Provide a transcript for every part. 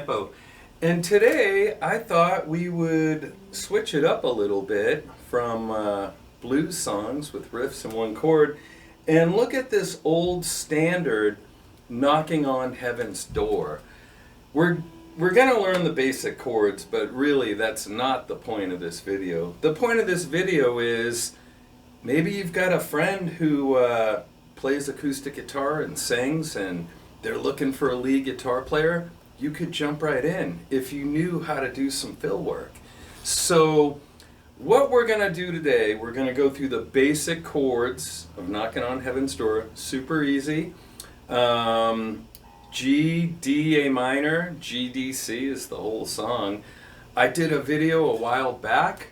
tempo. And today I thought we would switch it up a little bit from blues songs with riffs in one chord and look at this old standard, Knocking on Heaven's Door. We're going to learn the basic chords, but really that's not the point of this video. The point of this video is maybe you've got a friend who plays acoustic guitar and sings and they're looking for a lead guitar player. You could jump right in if you knew how to do some fill work. So what we're going to do today, we're going to go through the basic chords of Knockin' on Heaven's Door. Super easy. G, D, A minor, G, D, C is the whole song. I did a video a while back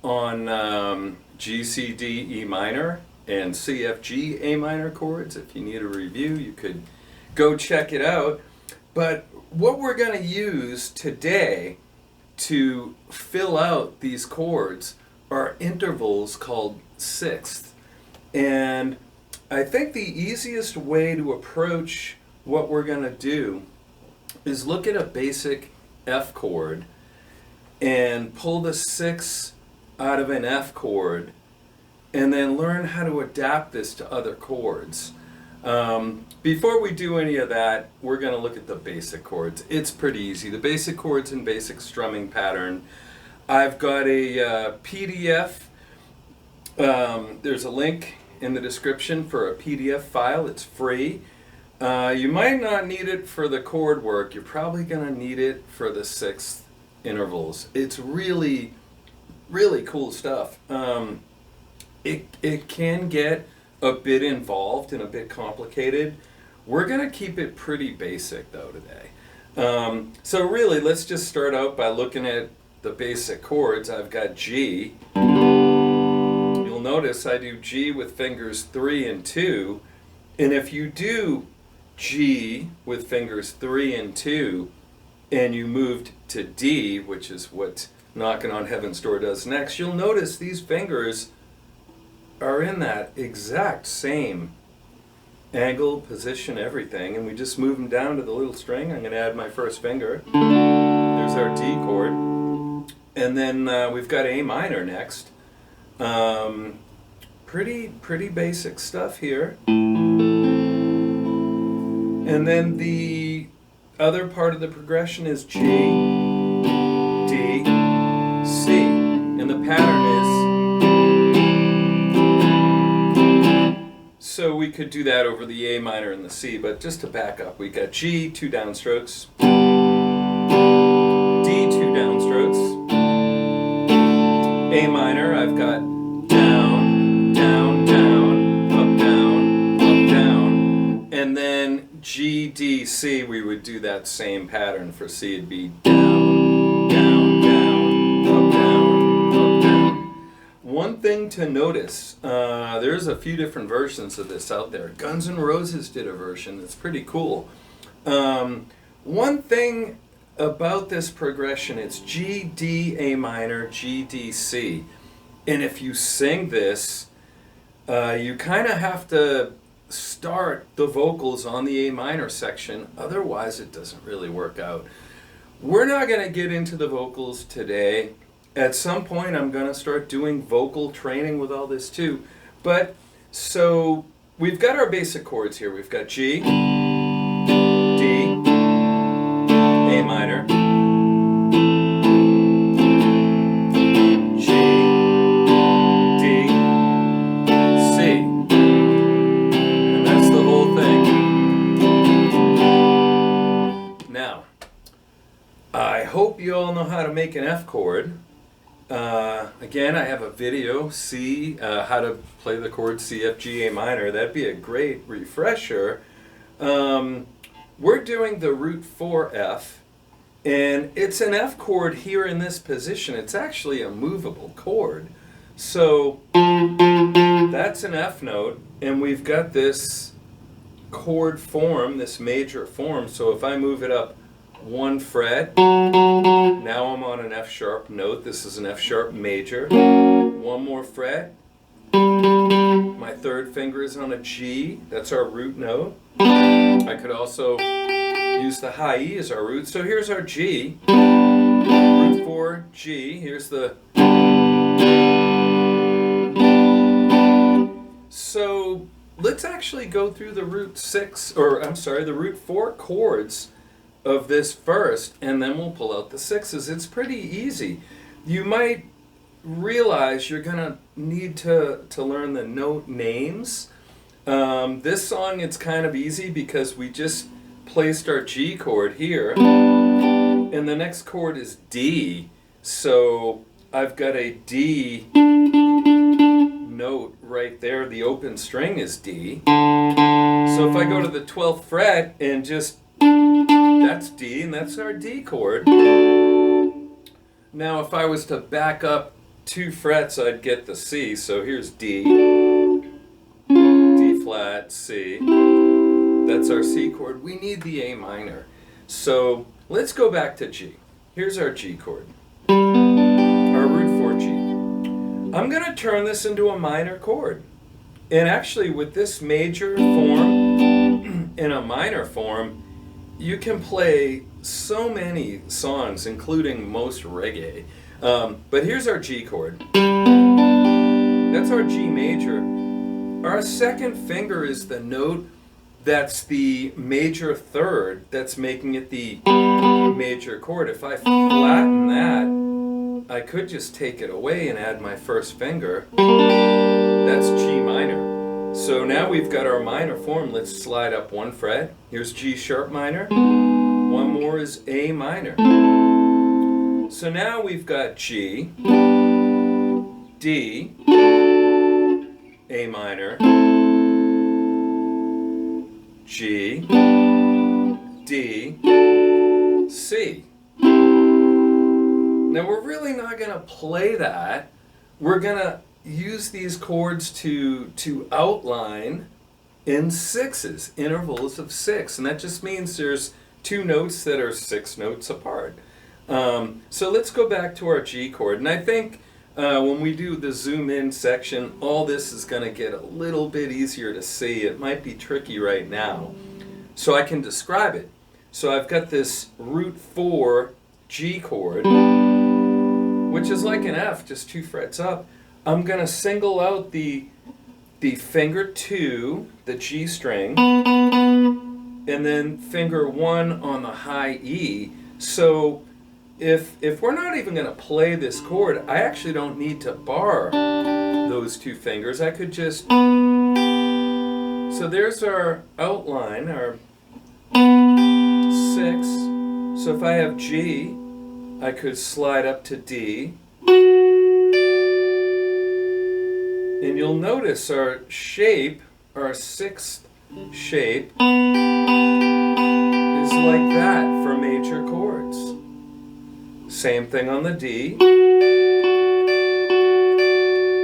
on G, C, D, E minor and C, F, G, A minor chords. If you need a review, you could go check it out. But what we're going to use today to fill out these chords are intervals called sixths. And I think the easiest way to approach what we're going to do is look at a basic F chord and pull the sixth out of an F chord and then learn how to adapt this to other chords. Before we do any of that, we're going to look at the basic chords. It's pretty easy. The basic chords and basic strumming pattern. I've got a PDF. There's a link in the description for a PDF file. It's free. You might not need it for the chord work. You're probably going to need it for the sixth intervals. It's really, really cool stuff. It can get a bit involved and a bit complicated. We're going to keep it pretty basic though today. So really, let's just start out by looking at the basic chords. I've got G. You'll notice I do G with fingers 3 and 2. And if you do G with fingers 3 and 2 and you moved to D, which is what Knockin' on Heaven's Door does next, you'll notice these fingers are in that exact same angle, position, everything, and we just move them down to the little string. I'm going to add my first finger. There's our D chord. And then we've got A minor next. Pretty basic stuff here. And then the other part of the progression is G, D, C. And the pattern is, so we could do that over the A minor and the C, but just to back up, we got G, 2 downstrokes, D, 2 downstrokes, A minor, I've got down, down, down, up, down, and then G, D, C, we would do that same pattern. For C, it'd be down, down, down, up, down, up, down. One thing to notice, there's a few different versions of this out there. Guns N' Roses did a version that's pretty cool. One thing about this progression, it's G, D, A minor, G, D, C. And if you sing this, you kind of have to start the vocals on the A minor section, otherwise it doesn't really work out. We're not going to get into the vocals today. At some point I'm going to start doing vocal training with all this too. But so we've got our basic chords here. We've got G, D, A minor, G, D, C. And that's the whole thing. Now, I hope you all know how to make an F chord. Again, I have a video, how to play the chord C, F, G, A minor. That'd be a great refresher. We're doing the root 4 F, and it's an F chord here in this position. It's actually a movable chord. So that's an F note, and we've got this chord form, this major form. So if I move it up 1 fret, now I'm on an F sharp note. This is an F sharp major. 1 more fret. My third finger is on a G. That's our root note. I could also use the high E as our root. So here's our G, root 4, G. Here's the. So let's actually go through the root 4 chords of this first, and then we'll pull out the 6s. It's pretty easy. You might realize you're going to need to learn the note names. This song, it's kind of easy because we just placed our G chord here, and the next chord is D. So I've got a D note right there. The open string is D. So if I go to the 12th fret and just, that's D, and that's our D chord. Now if I was to back up 2 frets, I'd get the C. So here's D, D flat, C. That's our C chord. We need the A minor. So let's go back to G. Here's our G chord, our root 4 G. I'm going to turn this into a minor chord. And actually with this major form in a minor form, you can play so many songs, including most reggae. But here's our G chord. That's our G major. Our second finger is the note that's the major third that's making it the major chord. If I flatten that, I could just take it away and add my first finger. That's G minor. So now we've got our minor form. Let's slide up 1 fret. Here's G sharp minor. One more is A minor. So now we've got G, D, A minor, G, D, C. Now we're really not going to play that. We're going to use these chords to outline in 6s, intervals of 6. And that just means there's 2 notes that are 6 notes apart. So let's go back to our G chord. And I think when we do the zoom in section, all this is going to get a little bit easier to see. It might be tricky right now. So I can describe it. So I've got this root 4 G chord, which is like an F, just 2 frets up. I'm going to single out the finger 2, the G string, and then finger 1 on the high E. So if we're not even going to play this chord, I actually don't need to bar those 2 fingers. I could just... So there's our outline, our 6. So if I have G, I could slide up to D. And you'll notice our shape, our 6th shape, is like that for major chords. Same thing on the D.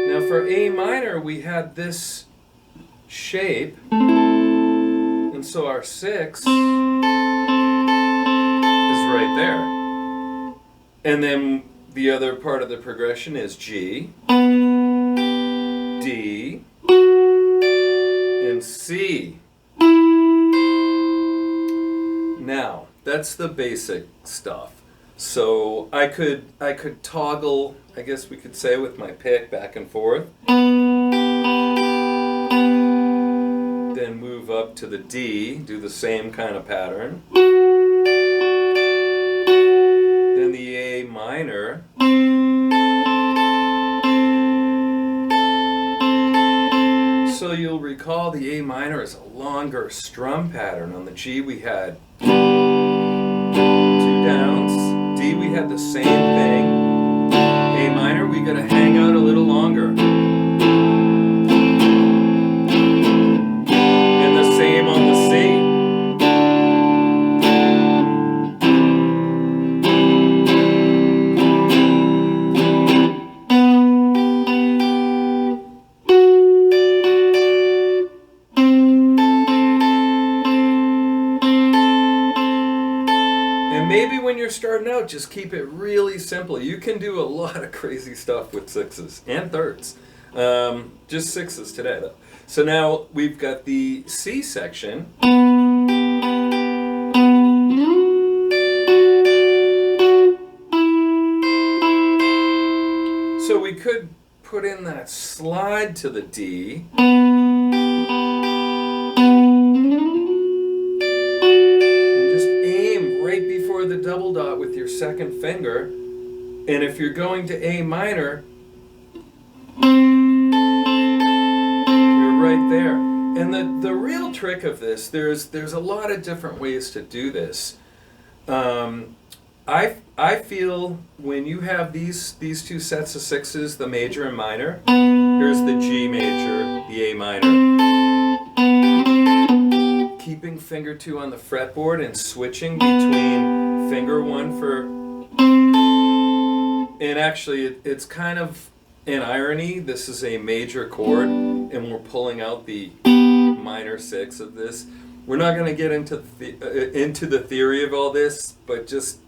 Now for A minor, we had this shape, and so our 6 is right there. And then the other part of the progression is G, D, and C. Now, that's the basic stuff. So I could toggle, I guess we could say, with my pick back and forth. Then move up to the D, do the same kind of pattern. Then the A minor. So you'll recall the A minor is a longer strum pattern. On the G we had 2 downs. D we had the same thing. A minor we gotta hang out a little longer. And the same on the C. Maybe when you're starting out, just keep it really simple. You can do a lot of crazy stuff with 6s and thirds. Just 6s today, though. So now we've got the C section. could put in that slide to the D. And just aim right before the double dot with your second finger. And if you're going to A minor, you're right there. And the real trick of this, there's a lot of different ways to do this. I feel when you have these two sets of sixes, the major and minor, here's the G major, the A minor. Keeping finger 2 on the fretboard and switching between finger 1 for... And actually, it's kind of an irony. This is a major chord, and we're pulling out the minor 6 of this. We're not going to get into the theory of all this, but just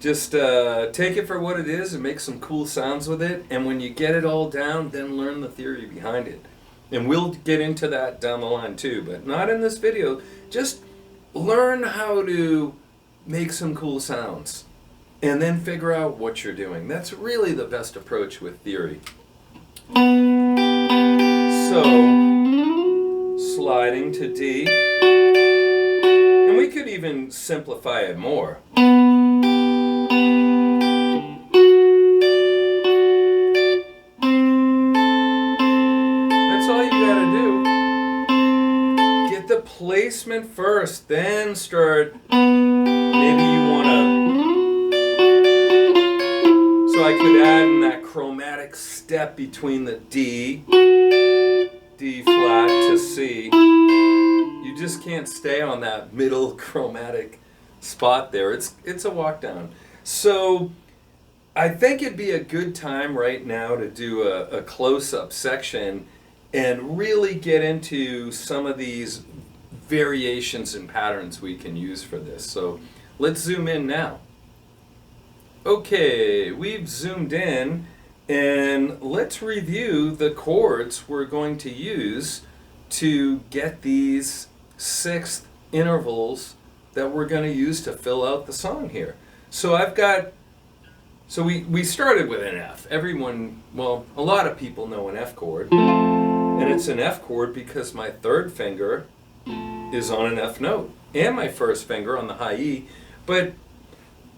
take it for what it is and make some cool sounds with it. And when you get it all down, then learn the theory behind it. And we'll get into that down the line too, but not in this video. Just learn how to make some cool sounds and then figure out what you're doing. That's really the best approach with theory. So, sliding to D. And we could even simplify it more. That's all you gotta do. Get the placement first, then start. Maybe you wanna. So I could add in that chromatic step between the D flat to C. You just can't stay on that middle chromatic spot there. It's a walk down. So I think it'd be a good time right now to do a close-up section and really get into some of these variations and patterns we can use for this. So let's zoom in now. Okay, we've zoomed in, and let's review the chords we're going to use to get these 6th intervals that we're going to use to fill out the song here. So we started with an F. Everyone, well, a lot of people know an F chord, and it's an F chord because my 3rd finger is on an F note, and my 1st finger on the high E, but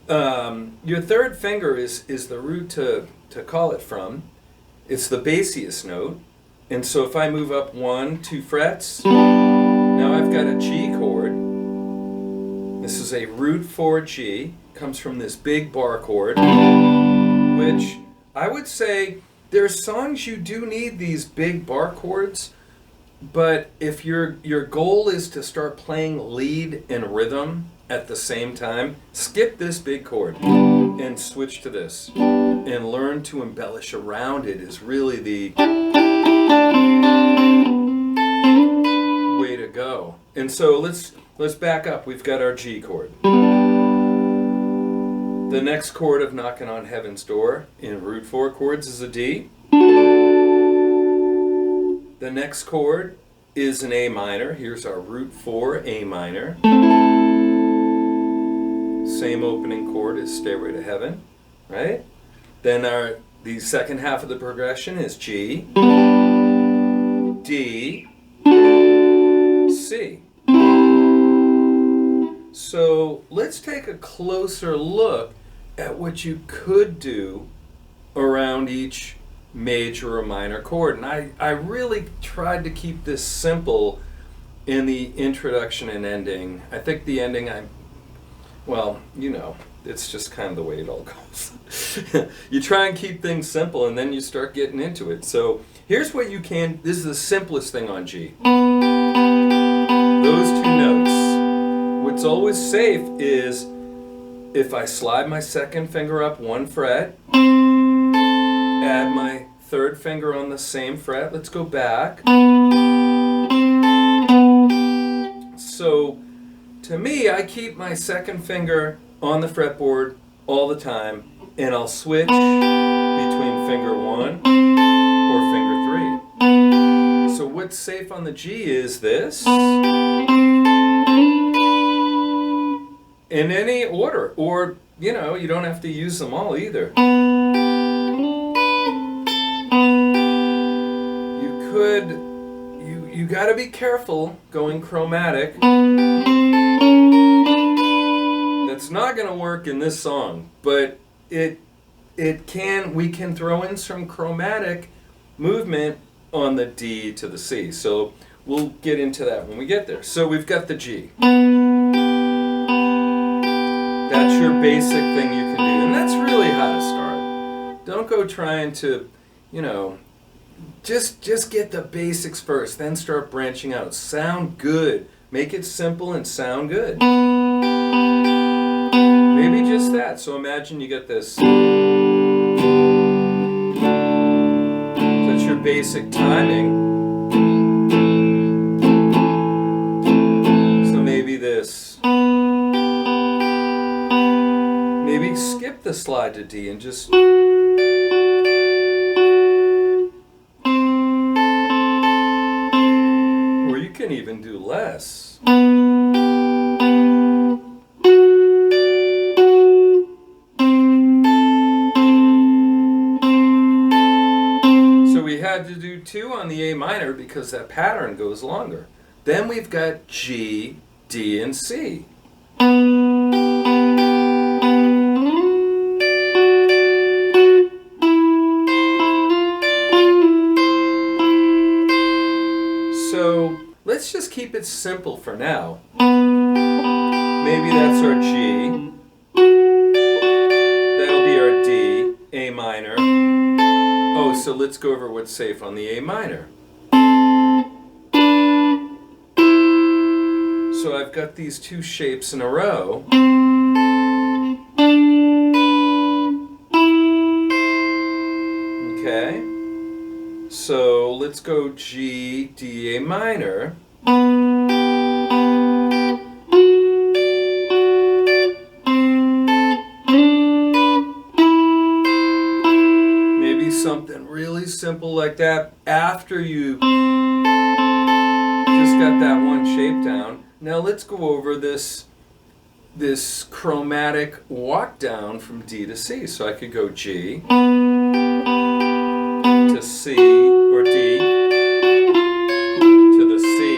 your 3rd finger is the root to call it from. It's the bassiest note. And so if I move up 1, 2 frets, now I've got a G chord. This is a root 4 G. Comes from this big bar chord, which I would say there's songs you do need these big bar chords, but if your goal is to start playing lead and rhythm at the same time, skip this big chord and switch to this and learn to embellish around it is really the way to go. And so let's back up. We've got our G chord. The next chord of Knockin' on Heaven's Door in root 4 chords is a D. The next chord is an A minor. Here's our root 4 A minor. Same opening chord as Stairway to Heaven, right? Then the second half of the progression is G, D, C. So let's take a closer look at what you could do around each major or minor chord. And I really tried to keep this simple in the introduction and ending. I think the ending, well, you know, it's just kind of the way it all goes. You try and keep things simple and then you start getting into it. So here's what you can, this is the simplest thing on G. Those 2 notes. What's always safe is if I slide my 2nd finger up 1 fret, add my 3rd finger on the same fret, let's go back. So to me, I keep my 2nd finger on the fretboard all the time, and I'll switch between finger 1 or finger 3. So what's safe on the G is this. In any order, or, you know, you don't have to use them all either. could, you got to be careful going chromatic. That's not going to work in this song, but we can throw in some chromatic movement on the D to the C. So we'll get into that when we get there. So we've got the G. That's your basic thing you can do, and that's really how to start. Don't go trying to, just get the basics first, then start branching out. Sound good. Make it simple and sound good. Maybe just that. So imagine you get this. So that's your basic timing. So maybe this. Maybe skip the slide to D and just... Or you can even do less. So we had to do 2 on the A minor because that pattern goes longer. Then we've got G, D, and C. So let's just keep it simple for now. Maybe that's our G. That'll be our D, A minor. Oh, so let's go over what's safe on the A minor. So I've got these 2 shapes in a row. Okay. So let's go G, D, A minor. Maybe something really simple like that after you just got that one shape down. Now let's go over this chromatic walk down from D to C. So I could go G to C, or D to the C.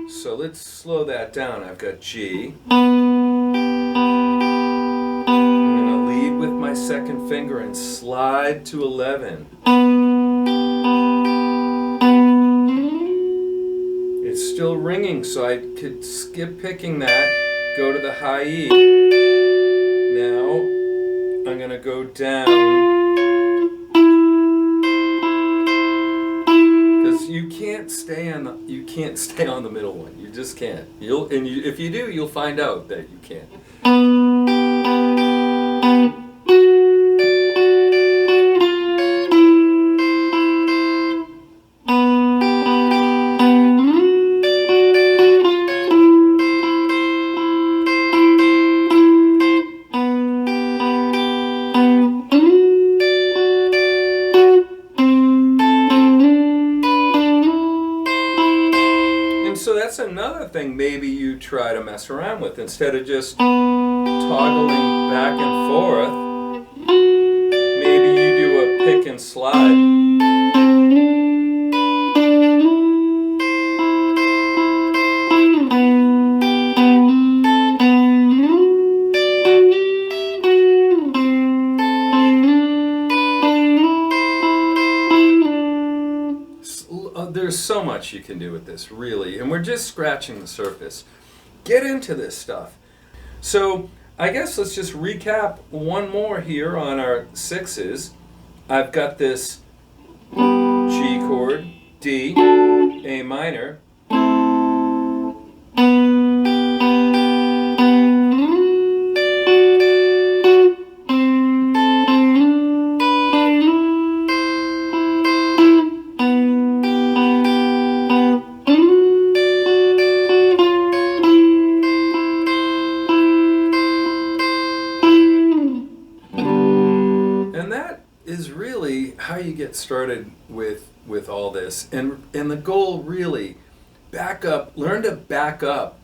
So let's slow that down. I've got G. I'm going to lead with my second finger and slide to 11. It's still ringing, so I could skip picking that, go to the high E. Now I'm going to go down. You can't stay on the middle one. You just can't. If you do, you'll find out that you can't. So that's another thing maybe you try to mess around with. Instead of just toggling back and forth, maybe you do a pick and slide. There's so much you can do with this, really, and we're just scratching the surface. Get into this stuff. So I guess let's just recap one more here on our 6s. I've got this G chord, D, A minor, how you get started with all this, and the goal really, learn to back up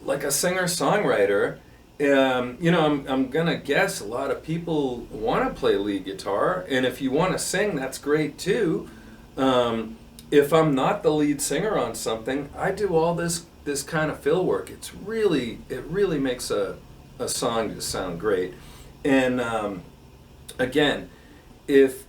like a singer-songwriter. I'm gonna guess a lot of people want to play lead guitar, and if you want to sing, that's great too. If I'm not the lead singer on something, I do all this kind of fill work. It really makes a song just sound great. And again, if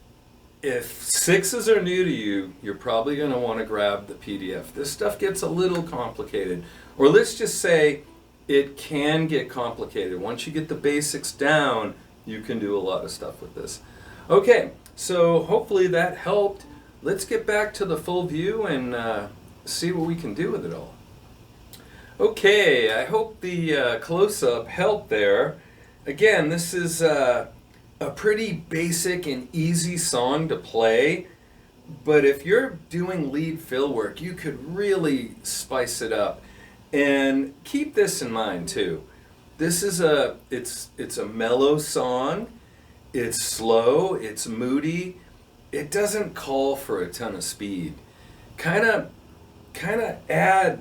sixes are new to you, you're probably going to want to grab the PDF. This stuff gets a little complicated, or let's just say it can get complicated. Once you get the basics down, you can do a lot of stuff with this. Okay, so hopefully that helped. Let's get back to the full view and see what we can do with it all. Okay, I hope the close-up helped there. Again, this is a pretty basic and easy song to play, but if you're doing lead fill work, you could really spice it up. And keep this in mind too. This is it's a mellow song. It's slow, it's moody. It doesn't call for a ton of speed. Kind of add,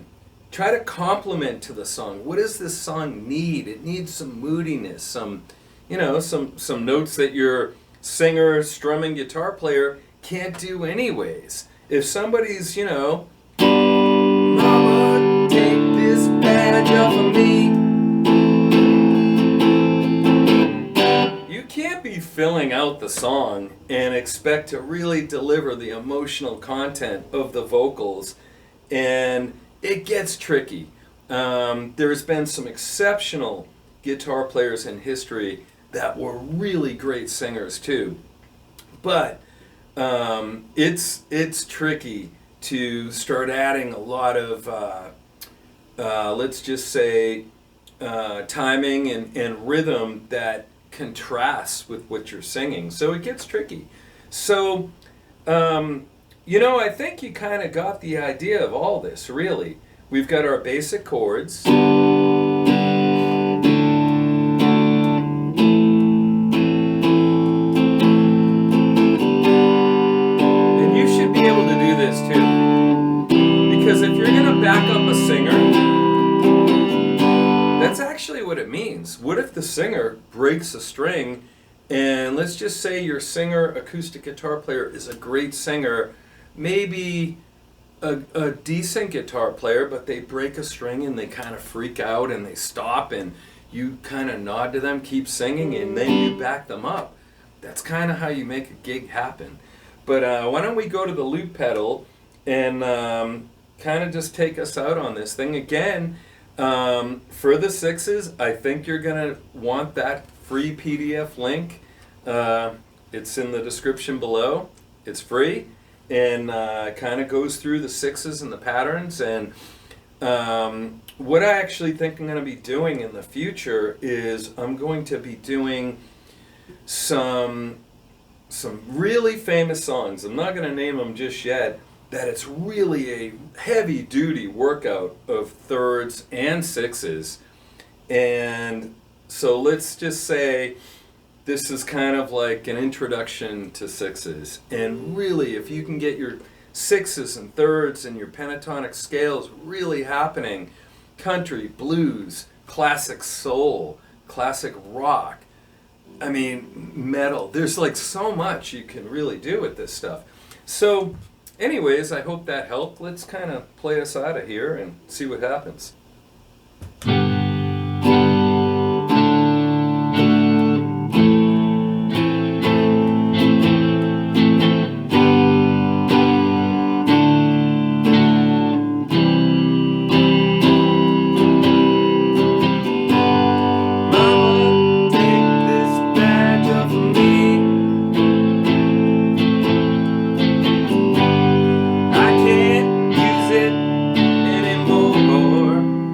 try to complement to the song. What does this song need? It needs some moodiness, some notes that your singer, strumming guitar player can't do anyways. If somebody's, Mama, take this badge off of me. You can't be filling out the song and expect to really deliver the emotional content of the vocals, and it gets tricky. There's been some exceptional guitar players in history that were really great singers too, but it's tricky to start adding a lot of let's just say timing and rhythm that contrasts with what you're singing, so it gets tricky. So I think you kind of got the idea of all this. Really, we've got our basic chords, and you should be able to do this too, because if you're going to back up a singer, that's actually what it means. What if the singer breaks a string, and let's just say your singer, acoustic guitar player, is a great singer, maybe a decent guitar player, but they break a string and they kind of freak out and they stop, and you kind of nod to them, keep singing, and then you back them up. That's kind of how you make a gig happen. But why don't we go to the loop pedal and kind of just take us out on this thing again. For the sixes, I think you're going to want that free PDF link. It's in the description below. It's free, and kind of goes through the sixes and the patterns. And what I actually think I'm going to be doing in the future is I'm going to be doing some really famous songs. I'm not going to name them just yet, that it's really a heavy duty workout of thirds and sixes. And so let's just say this is kind of like an introduction to sixes. And really, if you can get your sixes and thirds and your pentatonic scales really happening, country, blues, classic soul, classic rock, I mean, metal, there's like so much you can really do with this stuff. So anyways, I hope that helped. Let's kind of play us out of here and see what happens. Anymore.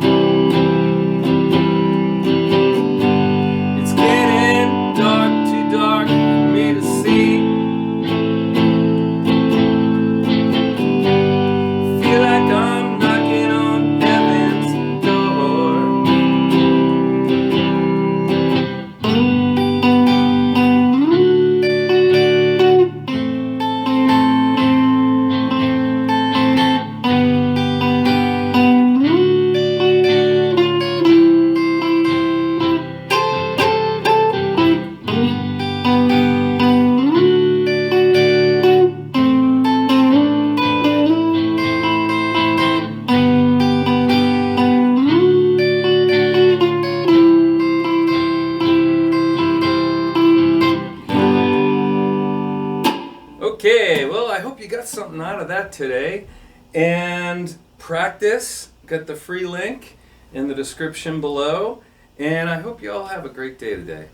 Okay, well, I hope you got something out of that today. And practice, got the free link in the description below. And I hope you all have a great day today.